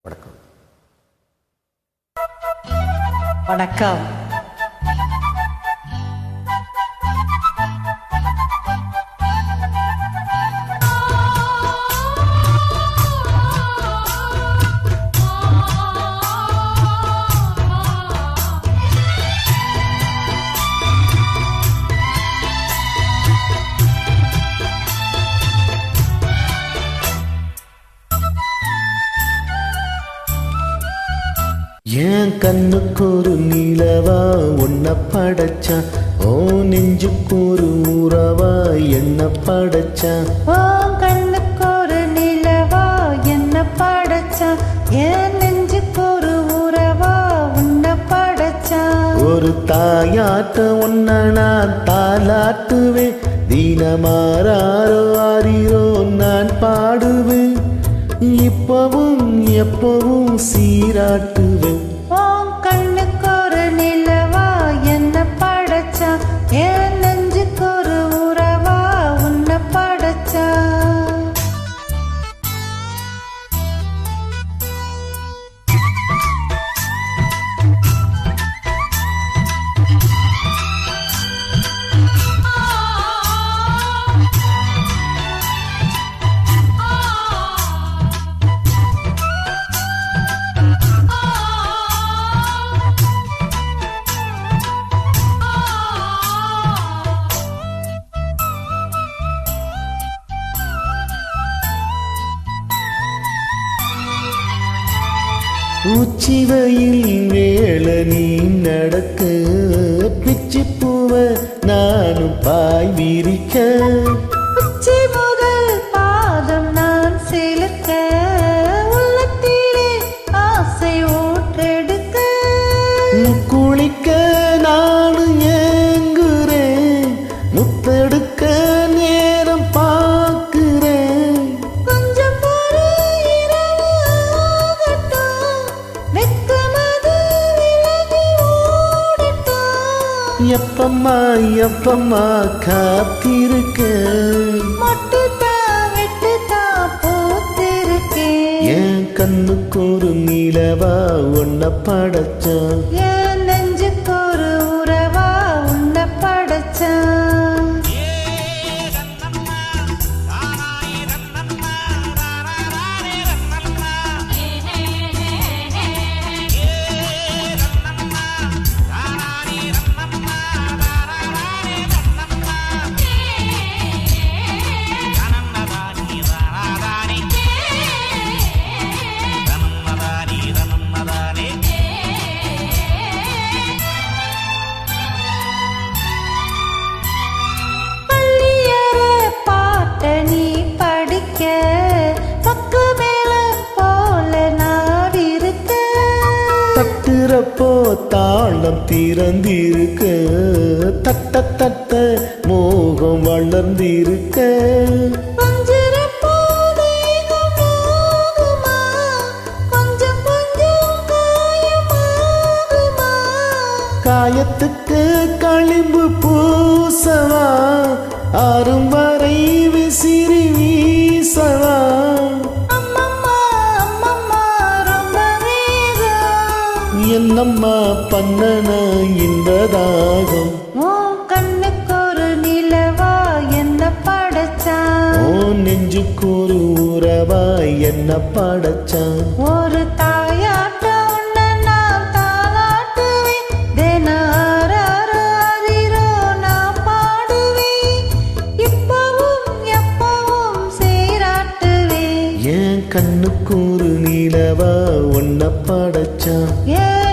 வணக்கம். வணக்கம். என் கண்ணுக்கு ஒரு நிலவா உன்னை படைச்சான், ஓ நெஞ்சுக்கு ஒரு உறவா என்ன படைச்சான். ஓ கண்ணுக்கு ஒரு நிலவா என்ன படைச்சான், என் நெஞ்சுக்கு ஒரு உறவா உன்னை படைச்சான். ஒரு தாயாட்ட உன்னை நான் தாலாட்டுவேன், தினமாறாரோ ஆரிரோ நான் பாடுவேன், இப்பவும் எப்பவும் சீராட்டுவேன். ஓ கண்ணுக்கு ஒரு நிலவா என்ன படைச்சான், என் நெஞ்சுக்கு ஒரு உறவா உன்னை படைச்சான். உச்சி வெயில் வேள நீ நடக்க, பிச்சி பூவ நானும் பாய் விரிக்க, உச்சி முதல் பாதம் நான் சிலுக்க, உள்ளத்திலே ஆசை ஊற்றெடுக்க, குளிக்க நானும் ஏங்குறேன், முத்தெடுக்க நேரம் பார்க்கிறேன். கொஞ்சம் பொறு இரவு ஆகட்டும், வெட்கமது விலகி ஓடட்டும். எப்பம்மா எப்பம்மா காத்திருக்க, மொட்டுத்தான் வெட்டுத்தான் பூத்திருக்கேன். என் கண்ணுக்கு ஒரு நிலவா உன்னை படைச்சான், என் நெஞ்சுக்கு ஒரு உறவா உன்னை படைச்சான். தட்டுறப்போ தாளம் திறந்திருக்க, தட்ட தட்ட மோகம் வளர்ந்திருக்க, காயத்துக்கு களிம்பு பூசவா, ஆறும் வரை விசிறி வீசவா, என்னம்மா பண்ணன இந்த தாகம். ஓ கண்ணுக்கு ஒரு நிலவா என்ன படைச்சான், ஓ நெஞ்சுக்கு ஒரு உறவா என்ன படைச்சான். ஒரு தாயாட்ட உன்னை நான் தாலாட்டுவேன், தினாரோ நான் பாடுவேன், இப்பவும் எப்பவும் சீராட்டுவேன். என் கண்ணுக்கு ஒரு நிலவா உன்னை படைச்சான், என்